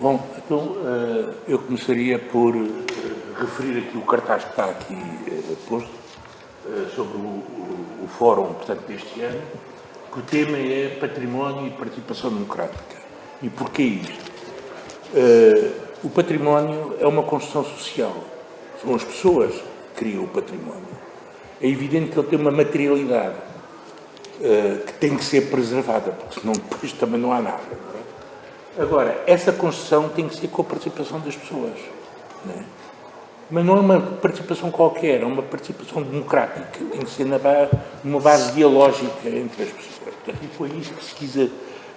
Bom, então eu começaria por referir aqui o cartaz que está aqui posto sobre o fórum, portanto, deste ano, que o tema é Património e Participação Democrática. E porquê isto? O património é uma construção social. São as pessoas que criam o património. É evidente que ele tem uma materialidade que tem que ser preservada, porque senão depois também não há nada. Não é? Agora, essa construção tem que ser com a participação das pessoas. Não é? Mas não é uma participação qualquer, é uma participação democrática. Tem que ser numa base dialógica entre as pessoas. Portanto, e foi isso que se quis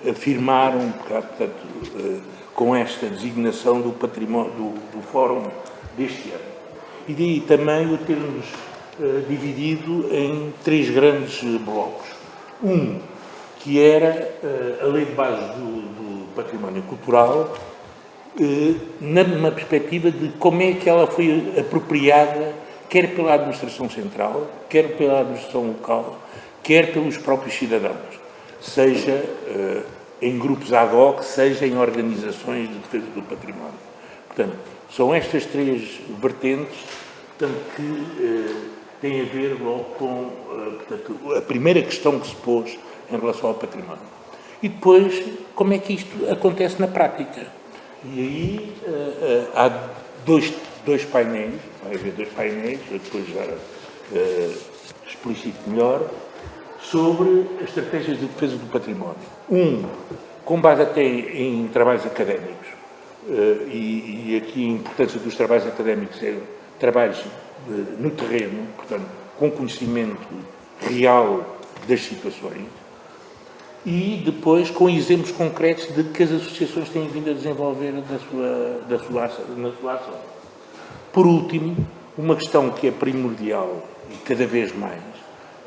afirmar portanto, com esta designação do património do Fórum deste ano. E daí também o termos dividido em três grandes blocos. Um, que era a lei de base do património cultural, numa perspectiva de como é que ela foi apropriada, quer pela administração central, quer pela administração local, quer pelos próprios cidadãos, seja em grupos ad hoc, seja em organizações de defesa do património. Portanto, são estas três vertentes, portanto, que têm a ver logo com portanto, a primeira questão que se pôs em relação ao património. E depois, como é que isto acontece na prática? E aí há dois painéis, vai haver dois painéis, eu depois já explicito melhor, sobre as estratégias de defesa do património. Um, com base até em trabalhos académicos, e aqui a importância dos trabalhos académicos é trabalhos no terreno, portanto, com conhecimento real das situações, e depois com exemplos concretos de que as associações têm vindo a desenvolver na sua ação. Por último, uma questão que é primordial e cada vez mais,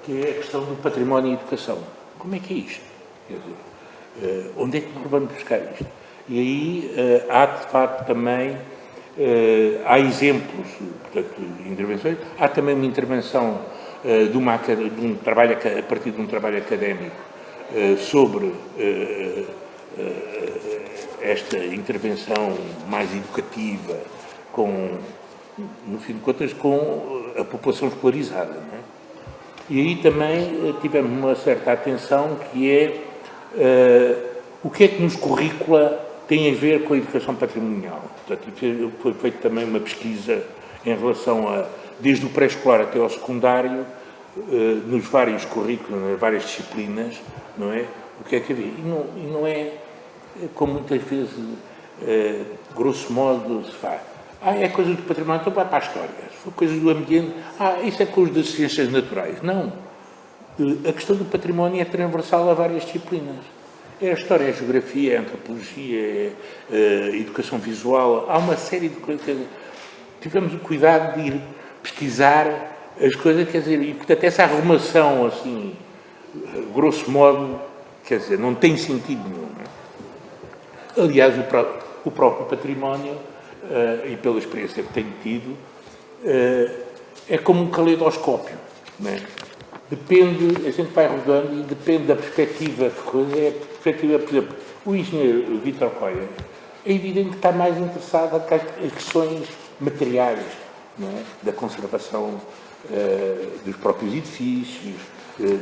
que é a questão do património e educação. Como é que é isto? Quer dizer, onde é que nós vamos buscar isto? E aí há, de facto, também, há exemplos, portanto, de intervenções, há também uma intervenção de um trabalho, a partir de um trabalho académico sobre esta intervenção mais educativa, no fim de contas, com a população escolarizada, não é? E aí também tivemos uma certa atenção, que é o que é que nos currícula tem a ver com a educação patrimonial. Portanto, foi feita também uma pesquisa em relação desde o pré-escolar até ao secundário, nos vários currículos, nas várias disciplinas, não é? O que é que havia? E não é como muitas vezes, grosso modo, se faz. É coisa do património, então vai para a história. Se for coisa do ambiente, isso é coisa das ciências naturais. Não. A questão do património é transversal a várias disciplinas. É a história, é a geografia, é a antropologia, é a educação visual. Há uma série de coisas. Tivemos o cuidado de ir pesquisar as coisas, quer dizer, e portanto essa arrumação, assim, grosso modo, quer dizer, não tem sentido nenhum. Não é? Aliás, o próprio património, e pela experiência que tenho tido, é como um caleidoscópio. Não é? Depende, a gente vai rodando e depende da perspectiva de coisa. É a perspectiva, por exemplo, o engenheiro Vítor Coia é evidente que está mais interessado em questões materiais, não é? Da conservação dos próprios edifícios,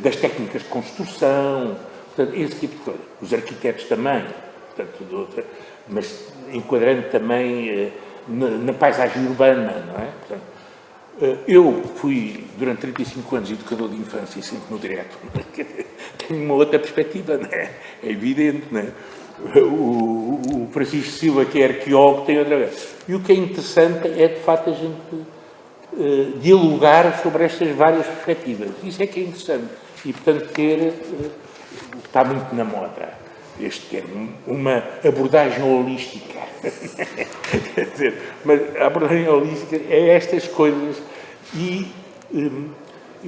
das técnicas de construção, portanto, esse tipo de coisa. Os arquitetos também, portanto, mas enquadrando também na paisagem urbana, não é? Portanto, eu fui, durante 35 anos, educador de infância e sempre no direto. Tenho uma outra perspectiva, não é? É evidente, não é? O Francisco Silva, que é arqueólogo, tem outra vez. E o que é interessante é, de facto, a gente dialogar sobre estas várias perspectivas. Isso é que é interessante. E, portanto, está muito na moda este termo, uma abordagem holística. Quer dizer, mas a abordagem holística é estas coisas e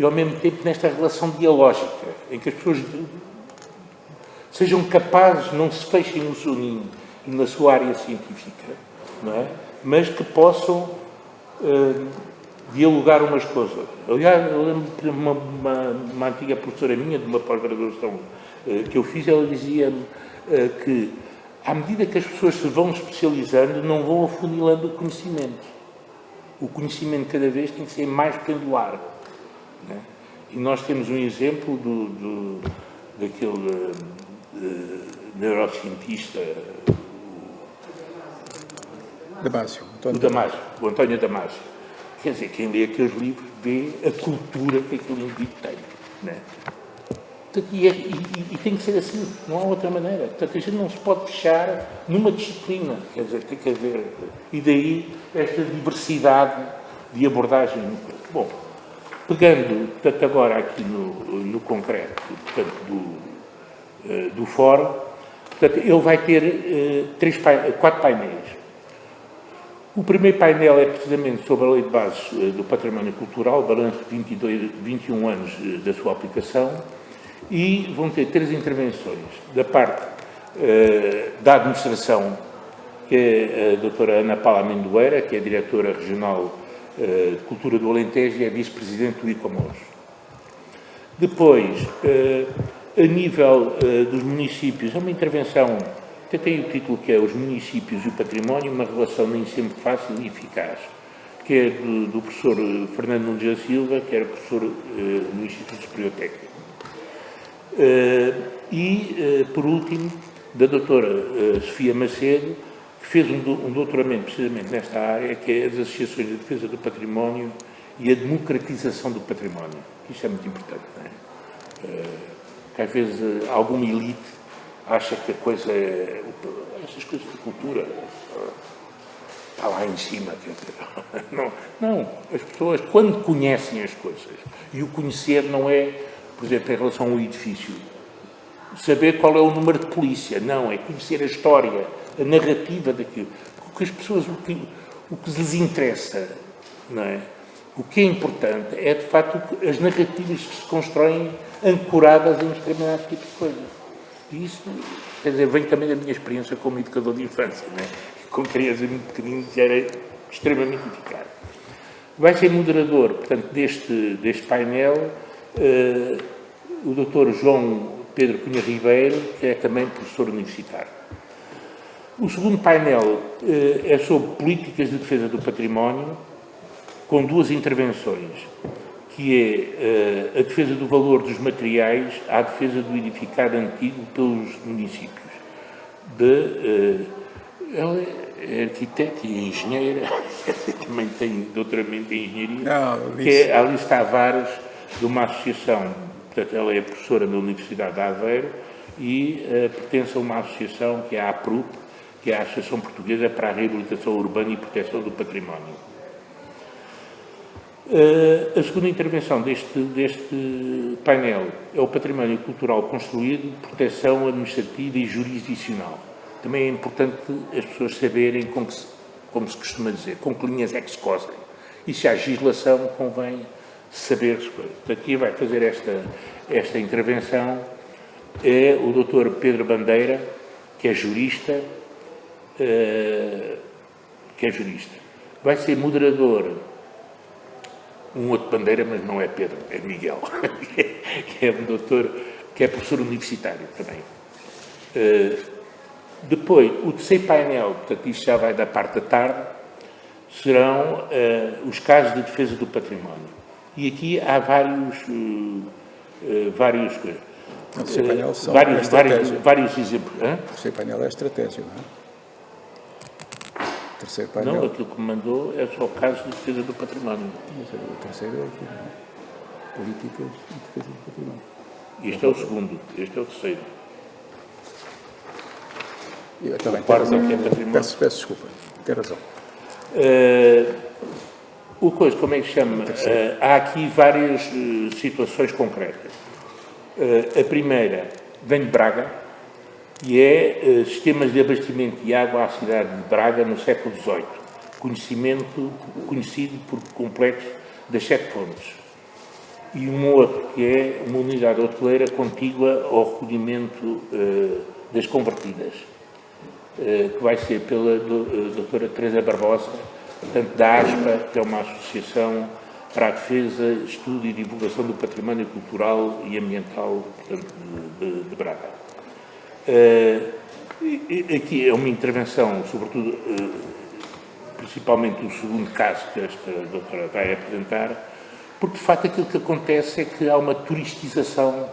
ao mesmo tempo nesta relação dialógica, em que as pessoas sejam capazes, não se fechem no seu ninho e na sua área científica, não é? Mas que possam dialogar umas com as outras. Aliás, eu lembro de uma antiga professora minha, de uma pós-graduação que eu fiz, ela dizia-me que à medida que as pessoas se vão especializando, não vão afunilando o conhecimento. O conhecimento cada vez tem que ser mais pendular, né? E nós temos um exemplo daquele neurocientista, o António Damasio. Quer dizer, quem lê aqueles livros vê a cultura que aquele indivíduo tem, né? E tem que ser assim, não há outra maneira. Portanto, a gente não se pode fechar numa disciplina, quer dizer, tem que haver. E daí esta diversidade de abordagem. Bom, pegando, portanto, agora aqui no concreto, portanto, do fórum, portanto, ele vai ter 4 painéis. O primeiro painel é precisamente sobre a Lei de Bases do Património Cultural, balanço de 21 anos da sua aplicação, e vão ter 3 intervenções da parte da administração, que é a doutora Ana Paula Amendoeira, que é a diretora regional de Cultura do Alentejo e é vice-presidente do ICOMOS. Depois, a nível dos municípios, é uma intervenção, até tem o título que é Os Municípios e o Património, uma relação nem sempre fácil e eficaz, que é do professor Fernando Nunes da Silva, que era professor no Instituto Superior Técnico. Por último, da doutora Sofia Macedo, que fez um doutoramento precisamente nesta área, que é as associações de defesa do património e a democratização do património. Isto é muito importante, não é? Que às vezes alguma elite acha que a coisa é... Essas coisas de cultura está lá em cima. Não, as pessoas, quando conhecem as coisas, e o conhecer não é, por exemplo, em relação a um edifício, saber qual é o número de polícia, não, é conhecer a história, a narrativa daquilo. Porque as pessoas, o que lhes interessa, não é? O que é importante é, de facto, as narrativas que se constroem ancoradas em determinado tipo de coisa. E isso, quer dizer, vem também da minha experiência como educador de infância, não é? Com crianças muito pequeninas já era extremamente eficaz. Vai ser moderador, portanto, deste painel, o Dr. João Pedro Cunha Ribeiro, que é também professor universitário. O segundo painel é sobre políticas de defesa do património, com 2 intervenções, que é a defesa do valor dos materiais à defesa do edificado antigo pelos municípios. Ela é arquiteta e engenheira, também tem doutoramento em engenharia, que é a Alice Tavares, de uma associação. Portanto, ela é professora da Universidade de Aveiro e pertence a uma associação que é a APRUP, que é a Associação Portuguesa para a Reabilitação Urbana e Proteção do Património. A segunda intervenção deste painel é o património cultural construído, proteção administrativa e jurisdicional. Também é importante as pessoas saberem, como se costuma dizer, com que linhas é que se cosem. E se há legislação, convém saber. Aqui vai fazer esta intervenção é o Dr. Pedro Bandeira, que é jurista, Vai ser moderador um outro Bandeira, mas não é Pedro, é Miguel, que é um doutor, que é professor universitário também. Depois, o terceiro painel, portanto, isto já vai da parte da tarde, serão os casos de defesa do património. E aqui há vários exemplos. O terceiro painel é a estratégia, não é? O terceiro painel... Não, aquilo que me mandou é só casos de defesa do património. O terceiro é aqui, não é? Políticas de defesa do património. Este é o segundo, este é o terceiro. Eu também peço desculpa, tem razão. Como é que se chama? Há aqui várias situações concretas. A primeira vem de Braga e é sistemas de abastecimento de água à cidade de Braga no século XVIII, conhecido por complexo das 7 fontes. E um outro que é uma unidade hoteleira contígua ao recolhimento das convertidas, que vai ser pela doutora Teresa Barbosa, portanto, da ASPA, que é uma associação para a defesa, estudo e divulgação do património cultural e ambiental, portanto, de Braga. Aqui é uma intervenção, sobretudo, principalmente o segundo caso que esta doutora vai apresentar, porque, de facto, aquilo que acontece é que há uma turistização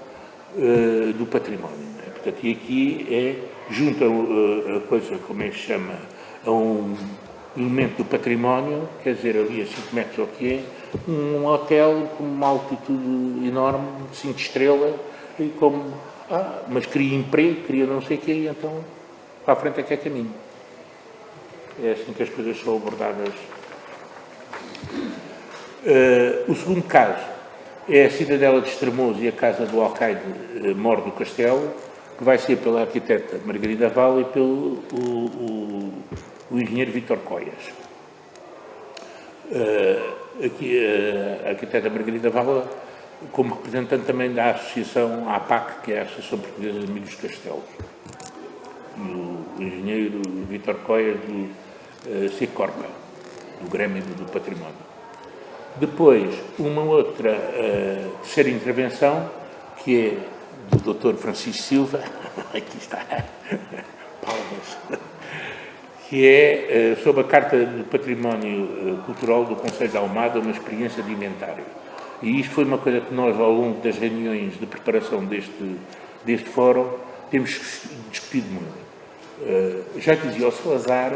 do património. Não é? Portanto, e aqui junta a coisa, como é que se chama, a um elemento do património, quer dizer, ali a 5 metros ou o que é, um hotel com uma altitude enorme, de 5 estrelas, e como, mas cria emprego, cria não sei o quê, e então para a frente é que é caminho. É assim que as coisas são abordadas. O segundo caso é a Cidadela de Estremoz e a Casa do Alcaide Mor do Castelo, que vai ser pela arquiteta Margarida Val e pelo o engenheiro Vítor Coias. Aqui a arquiteta Margarida Val, como representante também da associação APAC, que é a Associação Portuguesa de Amigos de Castelos, e o engenheiro Vítor Coias do Cicorpa, do Grêmio do Património. Depois, uma outra terceira intervenção, que é do Dr. Francisco Silva, aqui está, palmas, que é sobre a Carta do Património Cultural do Conselho de Almada, uma experiência de inventário. E isto foi uma coisa que nós, ao longo das reuniões de preparação deste fórum, temos discutido muito. Já dizia o Salazar,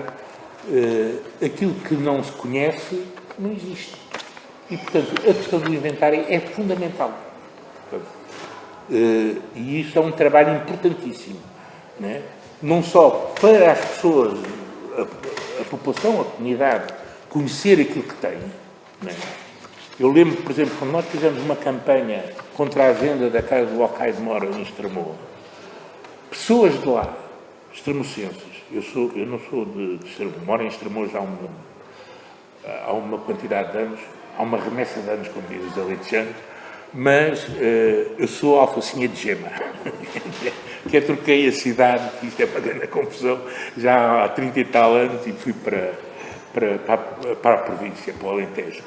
aquilo que não se conhece não existe. E, portanto, a questão do inventário é fundamental. Portanto, e isso é um trabalho importantíssimo. Não é? Não só para as pessoas, a população, a comunidade, conhecer aquilo que tem. Não é? Eu lembro, por exemplo, quando nós fizemos uma campanha contra a venda da Casa do Alcaide Mor em Estremoz, pessoas de lá, extremocenses, eu não sou de Estremoz, moro em Estremoz há uma quantidade de anos, há uma remessa de anos, como diz o Alexandre, mas eu sou alfacinha de gema, que troquei a cidade, que isto é para grande confusão, já há 30 e tal anos, e fui para a província, para o Alentejo.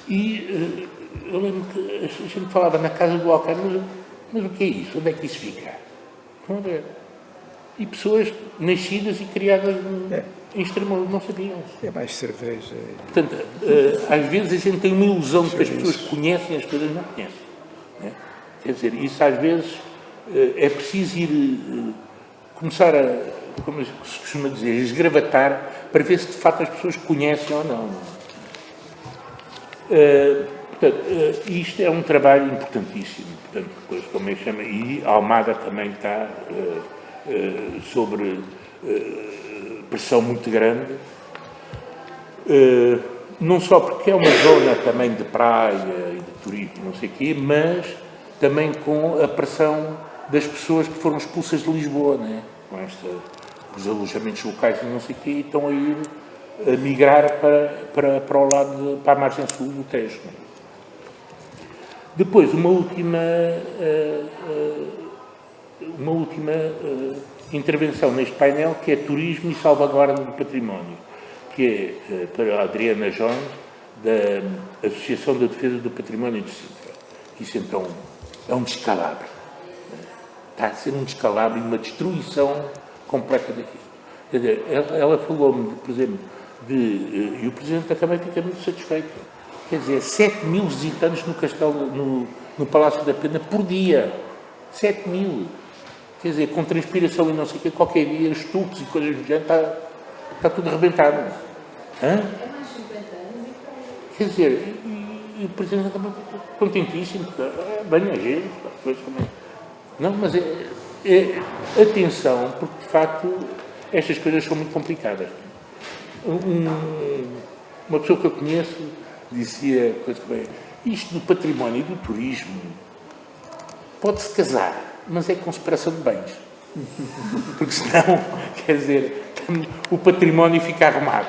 Eu lembro que a gente falava na Casa do Alcaide, mas o que é isso? Onde é que isso fica? Vamos ver. E pessoas nascidas e criadas em Estremoz não sabiam. É mais cerveja. Portanto, às vezes a gente tem uma ilusão de que as pessoas conhecem, as coisas não conhecem. Né? Quer dizer, isso às vezes é preciso ir começar a, como se costuma dizer, esgravatar para ver se de facto as pessoas conhecem ou não. Portanto, isto é um trabalho importantíssimo. Portanto, depois, como é que chama, e a Almada também está sobre pressão muito grande, não só porque é uma zona também de praia e de turismo, não sei o quê, mas também com a pressão das pessoas que foram expulsas de Lisboa, né? Com os alojamentos locais e não sei o quê, e estão a ir a migrar para o lado, para a margem sul do Tejo. Depois, uma última intervenção neste painel, que é Turismo e Salvaguarda do Património, que é para a Adriana Jones, da Associação da Defesa do Património de Sintra. Isso, então, é um descalabro. Está a ser um descalabro e uma destruição completa daquilo. Quer dizer, ela falou-me, por exemplo, e o Presidente da Câmara fica muito satisfeito. Quer dizer, 7.000 visitantes no Castelo, no Palácio da Pena por dia. 7.000. Quer dizer, com transpiração e não sei o quê, qualquer dia, estuques e coisas do género, está tudo arrebentado. Hã? É mais 50 anos e quer dizer, e o Presidente da Câmara fica contentíssimo, bem a gente, coisas como é. Não, mas atenção, porque de facto estas coisas são muito complicadas. Uma pessoa que eu conheço dizia coisa como isto do património e do turismo pode-se casar, mas é com separação de bens. Porque senão, quer dizer, o património fica arrumado.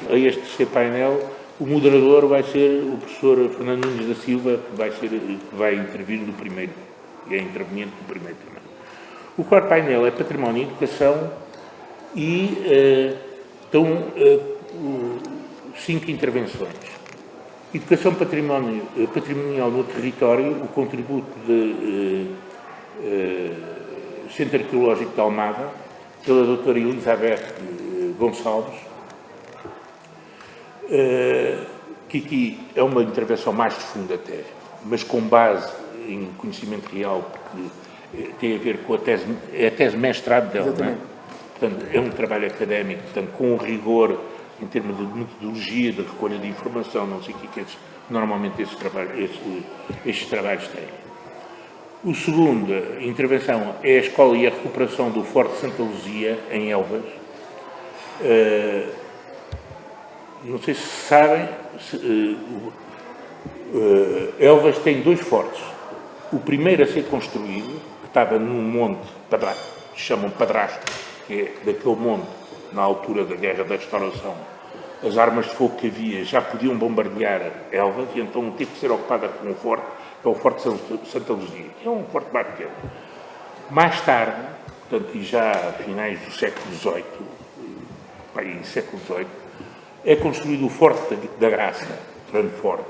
A este terceiro painel, o moderador vai ser o professor Fernando Nunes da Silva, que vai intervir no primeiro, e é interveniente no primeiro também. O quarto painel é Património e Educação e estão 5 intervenções. Educação patrimonial no território, o contributo de Centro Arqueológico de Almada, pela doutora Elizabeth Gonçalves, que aqui é uma intervenção mais profunda até, mas com base em conhecimento real, porque tem a ver com a tese mestrado dela, não é? Portanto, é um trabalho académico, portanto, com rigor em termos de metodologia, de recolha de informação, não sei o que normalmente estes trabalhos têm. A segunda intervenção é a escola e a recuperação do Forte Santa Luzia, em Elvas. Não sei se sabem, Elvas tem 2 fortes. O primeiro a ser construído, que estava num monte, que chamam Padrasto, que é daquele monte, na altura da Guerra da Restauração, as armas de fogo que havia já podiam bombardear Elvas, e então teve que ser ocupada com um forte, que é o Forte Santa Luzia, que é um forte mais pequeno. Mais tarde, portanto, e já a finais do século XVIII, em século XVIII, é construído o Forte da Graça, grande forte,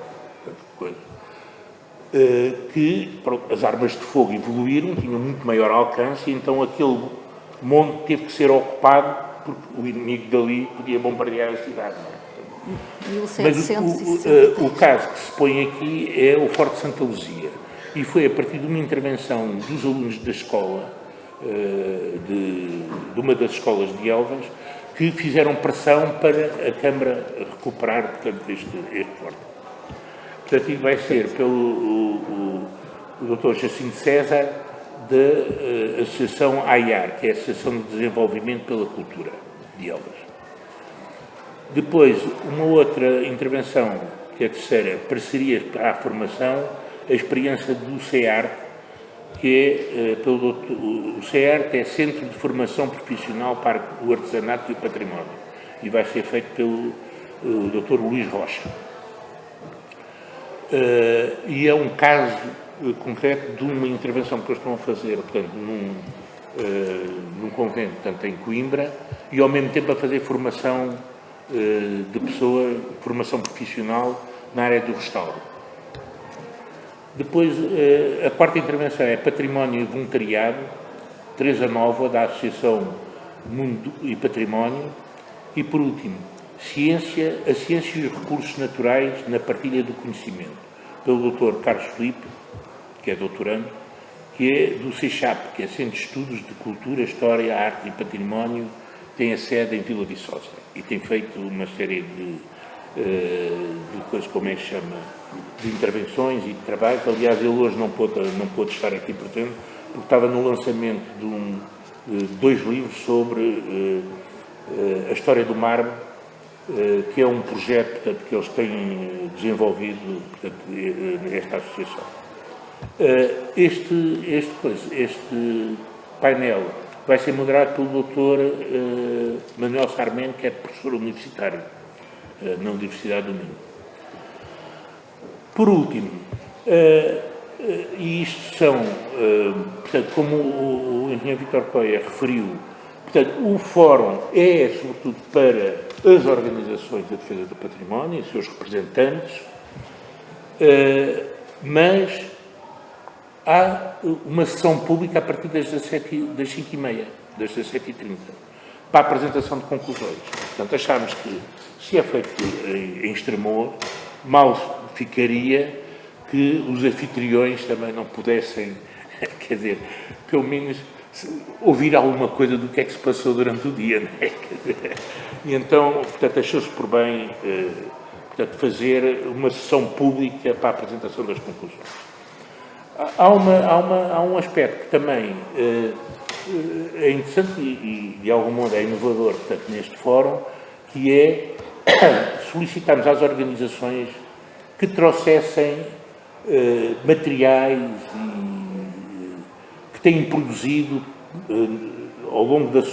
que as armas de fogo evoluíram, tinham muito maior alcance, e então aquele monte teve que ser ocupado porque o inimigo dali podia bombardear a cidade. Mas o caso que se põe aqui é o Forte Santa Luzia, e foi a partir de uma intervenção dos alunos da escola, de uma das escolas de Elvas, que fizeram pressão para a Câmara recuperar, portanto, este forte. Portanto, vai ser pelo Dr. Jacinto César, da Associação AIAR, que é a Associação de Desenvolvimento pela Cultura de Elvas. Depois, uma outra intervenção, que é a terceira, parceria para a formação, a experiência do CEART, que é o CEART é Centro de Formação Profissional para o Artesanato e o Património, e vai ser feito pelo Dr. Luís Rocha. E é um caso concreto de uma intervenção que eles estão a fazer, portanto, num convento, portanto, em Coimbra, e ao mesmo tempo a fazer formação de pessoa, formação profissional na área do restauro. Depois, a quarta intervenção é Património e Voluntariado, Teresa Nova, da Associação Mundo e Património, e, por último, a Ciência e os Recursos Naturais na Partilha do Conhecimento, pelo Dr. Carlos Filipe, que é doutorando, que é do CECHAP, que é Centro de Estudos de Cultura, História, Arte e Património, tem a sede em Vila Viçosa, e tem feito uma série de coisas, como é que se chama, de intervenções e de trabalhos. Aliás, ele hoje não pôde estar aqui, portanto, porque estava no lançamento de 2 livros sobre a história do mármore, que é um projeto, portanto, que eles têm desenvolvido, portanto, esta associação. Este painel vai ser moderado pelo Dr. Manuel Sarmento, que é professor universitário na Universidade do Minho. Por último, e isto são, portanto, como o engenheiro Vítor Coia referiu, portanto, o fórum é, sobretudo, para as organizações de defesa do património e seus representantes, mas há uma sessão pública a partir das 5h30, das 17h30, para a apresentação de conclusões. Portanto, achámos que, se é feito em Extremor, mal ficaria que os anfitriões também não pudessem, quer dizer, pelo menos ouvir alguma coisa do que é que se passou durante o dia, não é? E então, portanto, achou-se por bem portanto, fazer uma sessão pública para a apresentação das conclusões. Há um aspecto que também é interessante e de algum modo é inovador, portanto, neste fórum, que é solicitarmos às organizações que trouxessem materiais que têm produzido ao longo da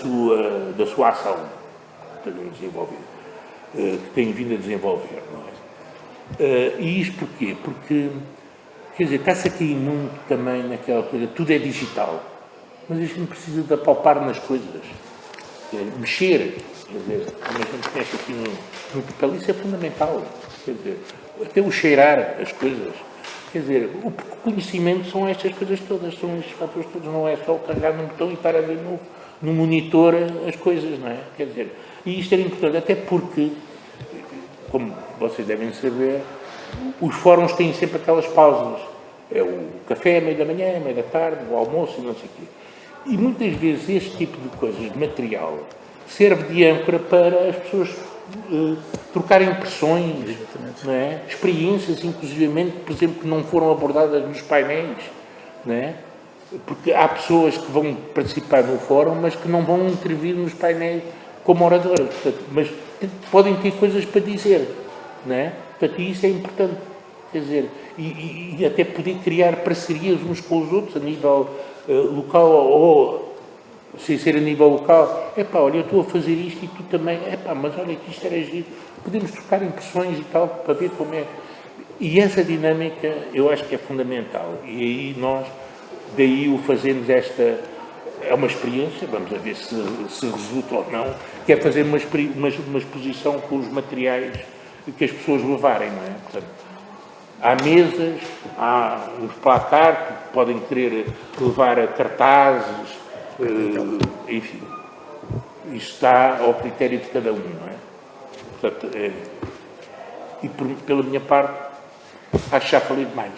sua ação, que têm vindo a desenvolver, não é? E isto porquê? Porque, quer dizer, está-se aqui muito também naquela coisa, tudo é digital, mas a gente não precisa de apalpar nas coisas, mexer, quer dizer, como a gente mexe aqui no papel, isso é fundamental, quer dizer, até o cheirar as coisas. Quer dizer, o conhecimento são estas coisas todas, são estes fatores todos, não é só carregar num botão e estar a ver no monitor as coisas, não é? Quer dizer, e isto era importante, até porque, como vocês devem saber, os fóruns têm sempre aquelas pausas. É o café à meia da manhã, à meia da tarde, o almoço e não sei o quê. E muitas vezes este tipo de coisas, de material, serve de âncora para as pessoas trocarem impressões, não é? Experiências, inclusivamente, por exemplo, que não foram abordadas nos painéis, não é? Porque há pessoas que vão participar no fórum, mas que não vão intervir nos painéis como oradoras, portanto, mas podem ter coisas para dizer, não é? Portanto, isso é importante, quer dizer, e até poder criar parcerias uns com os outros a nível local ou sem ser a nível local. Epá, olha, eu estou a fazer isto e tu também, epá, mas olha que isto era giro, podemos trocar impressões e tal, para ver como é. E essa dinâmica eu acho que é fundamental, e aí nós, daí o fazemos esta, é uma experiência, vamos a ver se resulta ou não, que é fazer uma exposição com os materiais que as pessoas levarem, não é? Portanto, há mesas, há uns placares que podem querer levar a cartazes, enfim, isto está ao critério de cada um, não é? Portanto, e pela minha parte, acho que já falei demais.